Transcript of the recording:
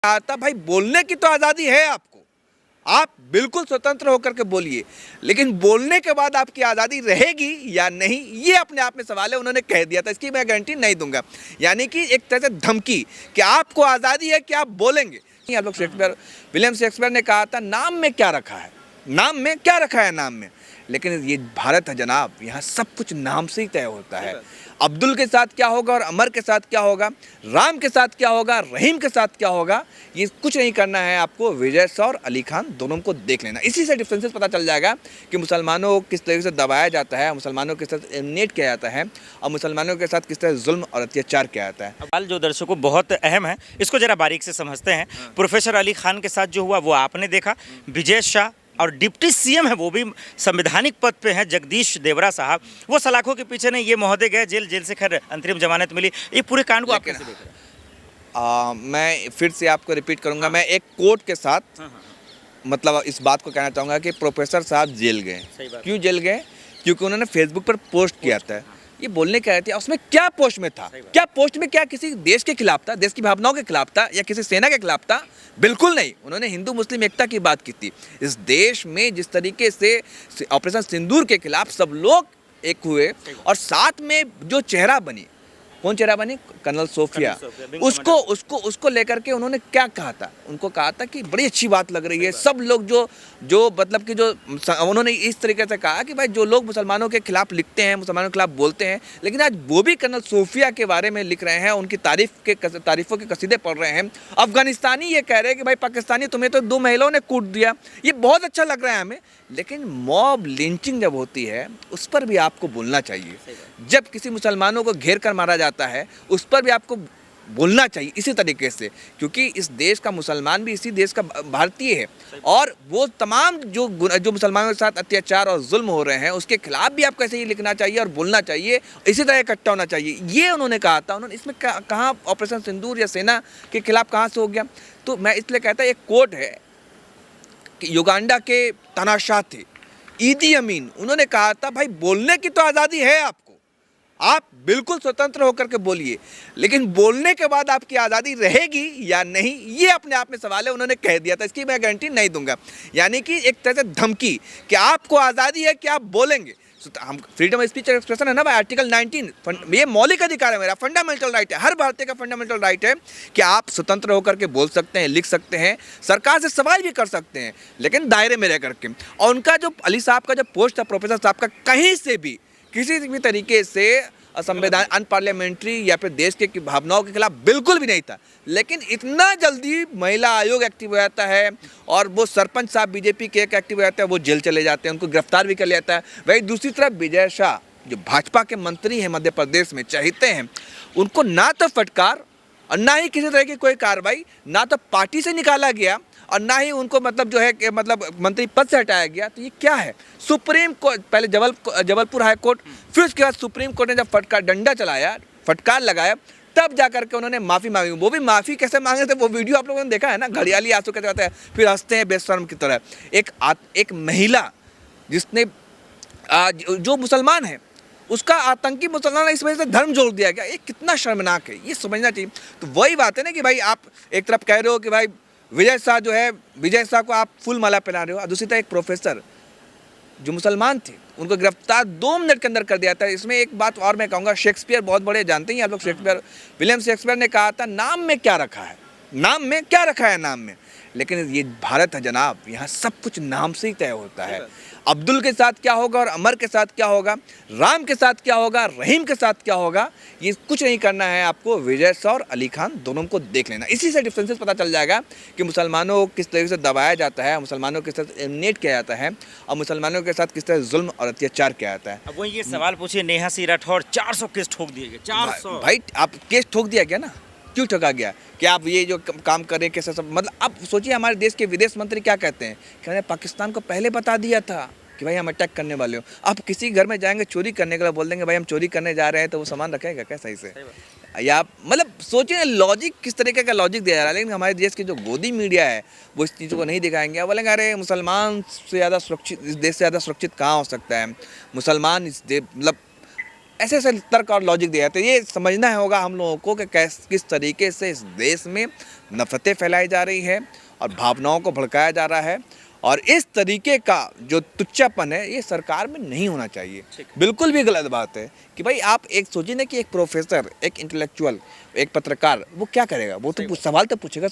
कहा था भाई बोलने की तो आज़ादी है आपको, आप बिल्कुल स्वतंत्र होकर के बोलिए, लेकिन बोलने के बाद आपकी आज़ादी रहेगी या नहीं, ये अपने आप में सवाल है। उन्होंने कह दिया था, इसकी मैं गारंटी नहीं दूंगा। यानी कि एक तरह से धमकी कि आपको आज़ादी है कि आप बोलेंगे। आप लोग शेक्सपियर, विलियम शेक्सपियर ने कहा था नाम में क्या रखा है, नाम में क्या रखा है नाम में। लेकिन ये भारत है जनाब, यहाँ सब कुछ नाम से ही तय होता है। अब्दुल के साथ क्या होगा और अमर के साथ क्या होगा, राम के साथ क्या होगा, रहीम के साथ क्या होगा, ये कुछ नहीं करना है आपको। विजय शाह और अली खान दोनों को देख लेना, इसी से डिफरेंसेस पता चल जाएगा कि मुसलमानों को किस तरीके से दबाया जाता है, मुसलमानों के साथ एलिमिनेट किया जाता है और मुसलमानों के साथ किस तरह जुल्म और अत्याचार किया जाता है। सवाल जो दर्शकों बहुत अहम है, इसको जरा बारीक से समझते हैं। प्रोफेसर अली खान के साथ जो हुआ वो आपने देखा, विजय शाह और डिप्टी सीएम है वो भी संवैधानिक पद पे हैं, जगदीश देवरा साहब, वो सलाखों के पीछे नहीं, ये महोदय गए जेल, जेल से खैर अंतरिम जमानत मिली। ये पूरे कांड को आप कैसे देख रहे हैं? मैं फिर से आपको रिपीट करूंगा, मैं एक कोर्ट के साथ मतलब इस बात को कहना चाहूँगा कि प्रोफेसर साहब जेल गए। क्यों जेल गए? क्योंकि उन्होंने फेसबुक पर पोस्ट किया था। ये बोलने क्या थी, उसमें क्या पोस्ट में था, क्या पोस्ट में, क्या किसी देश के खिलाफ था, देश की भावनाओं के खिलाफ था या किसी सेना के खिलाफ था? बिल्कुल नहीं। उन्होंने हिंदू मुस्लिम एकता की बात की थी। इस देश में जिस तरीके से ऑपरेशन सिंदूर के खिलाफ सब लोग एक हुए और साथ में जो चेहरा बनी, कौन चेहरा बनी? कर्नल सोफिया। उसको लेकर के उन्होंने क्या कहा था? उनको कहा था कि बड़ी अच्छी बात लग रही है, सब लोग जो मतलब कि जो उन्होंने इस तरीके से कहा कि भाई जो लोग मुसलमानों के खिलाफ लिखते हैं, मुसलमानों के खिलाफ बोलते हैं, लेकिन आज वो भी कर्नल सोफिया के बारे में लिख रहे हैं, उनकी तारीफों के कसीदे पढ़ रहे हैं। अफगानिस्तानी ये कह रहे हैं कि भाई पाकिस्तानी तुम्हें तो 2 महिलाओं ने कूट दिया, ये बहुत अच्छा लग रहा है हमें। लेकिन मॉब लिंचिंग जब होती है उस पर भी आपको बोलना चाहिए। जब किसी मुसलमानों को घेर कर मारा जाता है उस पर भी आपको बोलना चाहिए इसी तरीके से, क्योंकि इस देश का मुसलमान भी इसी देश का भारतीय है और वो तमाम जो मुसलमानों के साथ अत्याचार और जुल्म हो रहे हैं उसके खिलाफ भी आपको ऐसे ही लिखना चाहिए और बोलना चाहिए, इसी तरह इकट्ठा होना चाहिए। ये उन्होंने कहा था। उन्होंने इसमें कहाँ ऑपरेशन सिंदूर या सेना के खिलाफ कहाँ से हो गया? तो मैं इसलिए कहता एक कोट है कि युगांडा के तानाशाह थे ईदी अमीन, उन्होंने कहा था भाई बोलने की तो आज़ादी है आपको, आप बिल्कुल स्वतंत्र होकर के बोलिए, लेकिन बोलने के बाद आपकी आज़ादी रहेगी या नहीं, ये अपने आप में सवाल है। उन्होंने कह दिया था, इसकी मैं गारंटी नहीं दूंगा। यानी कि एक तरह से धमकी कि आपको आज़ादी है कि आप बोलेंगे। हम फ्रीडम ऑफ स्पीच और एक्सप्रेशन है ना भाई, आर्टिकल 19, ये मौलिक अधिकार है, मेरा फंडामेंटल राइट है, हर भारतीय का फंडामेंटल राइट है कि आप स्वतंत्र होकर के बोल सकते हैं, लिख सकते हैं, सरकार से सवाल भी कर सकते हैं, लेकिन दायरे में रह करके। और उनका जो अली साहब का जो पोस्ट था, प्रोफेसर साहब का, कहीं से भी किसी भी तरीके से असंवैधानिक, अनपार्लियामेंट्री या फिर देश के भावनाओं के खिलाफ बिल्कुल भी नहीं था। लेकिन इतना जल्दी महिला आयोग एक्टिव हो जाता है और वो सरपंच साहब बीजेपी के एक एक्टिव हो जाता है, वो जेल चले जाते हैं, उनको गिरफ्तार भी कर लिया जाता है। वही दूसरी तरफ विजय शाह जो भाजपा के मंत्री हैं मध्य प्रदेश में, चाहते हैं उनको ना तो फटकार और ना ही किसी तरह की कोई कार्रवाई, ना तो पार्टी से निकाला गया और ना ही उनको मतलब जो है कि मतलब मंत्री पद से हटाया गया। तो ये क्या है? सुप्रीम कोर्ट, पहले जबलपुर हाई कोर्ट, फिर उसके बाद सुप्रीम कोर्ट ने जब फटकार डंडा चलाया, फटकार लगाया, तब जाकर के उन्होंने माफ़ी मांगी। वो भी माफ़ी कैसे मांगे थे, वो वीडियो आप लोगों ने देखा है ना, घड़ियाली आंसू कैसे होता है, फिर हंसते हैं बेशर्म की तरह। एक महिला जिसने जो मुसलमान है उसका आतंकी मुसलमान इस वजह से धर्म जोड़ दिया गया, ये कितना शर्मनाक है, ये समझना चाहिए। तो वही बात है ना कि भाई आप एक तरफ कह रहे हो कि भाई विजय शाह जो है, विजय शाह को आप फूल माला पहना रहे हो, और दूसरी तरफ एक प्रोफेसर जो मुसलमान थे उनको गिरफ्तार 2 मिनट के अंदर कर दिया था। इसमें एक बात और मैं कहूँगा, शेक्सपियर बहुत बड़े जानते हैं आप लोग, शेक्सपियर, विलियम शेक्सपियर ने कहा था नाम में क्या रखा है, नाम में क्या रखा है नाम में। लेकिन ये भारत है जनाब, यहाँ सब कुछ नाम से ही तय होता है। अब्दुल के साथ क्या होगा और अमर के साथ क्या होगा, राम के साथ क्या होगा, रहीम के साथ क्या होगा, ये कुछ नहीं करना है आपको। विजय शाह और अली खान दोनों को देख लेना, इसी से डिफरेंसेस पता चल जाएगा कि मुसलमानों को किस तरीके से दबाया जाता है, मुसलमानों के साथ एलिमिनेट किया जाता है और मुसलमानों के साथ किस तरह जुल्म और अत्याचार किया जाता है। अब वो ये सवाल पूछिए, नेहा सिंह राठौर 400 केस ठोक दिए गए, 400। भाई आप केस ठोक दिया गया ना, क्यों ठगा गया कि आप ये जो काम कर रहे हैं कैसे सब, मतलब अब सोचिए हमारे देश के विदेश मंत्री क्या कहते हैं कि मैंने पाकिस्तान को पहले बता दिया था कि भाई हम अटैक करने वाले हो। आप किसी घर में जाएंगे चोरी करने के लिए, बोल देंगे भाई हम चोरी करने जा रहे हैं, तो वो सामान रखेगा क्या सही से? या मतलब सोचिए लॉजिक किस तरीके का लॉजिक दिया जा रहा है। लेकिन हमारे देश की जो गोदी मीडिया है वो इस चीज़ों को नहीं दिखाएंगे, बोलेंगे अरे मुसलमान से ज़्यादा सुरक्षित, इस देश से ज़्यादा सुरक्षित कहाँ हो सकता है, मुसलमान इस मतलब ऐसे ऐसे तर्क और लॉजिक दिए जाते हैं। ये समझना होगा हम लोगों को कि किस तरीके से इस देश में नफरतें फैलाई जा रही है और भावनाओं को भड़काया जा रहा है, और इस तरीके का जो तुच्छापन है ये सरकार में नहीं होना चाहिए। बिल्कुल भी गलत बात है कि भाई आप एक सोचिए ना कि एक प्रोफेसर, एक इंटेलेक्चुअल, एक पत्रकार वो क्या करेगा, वो तो सवाल तो पूछेगा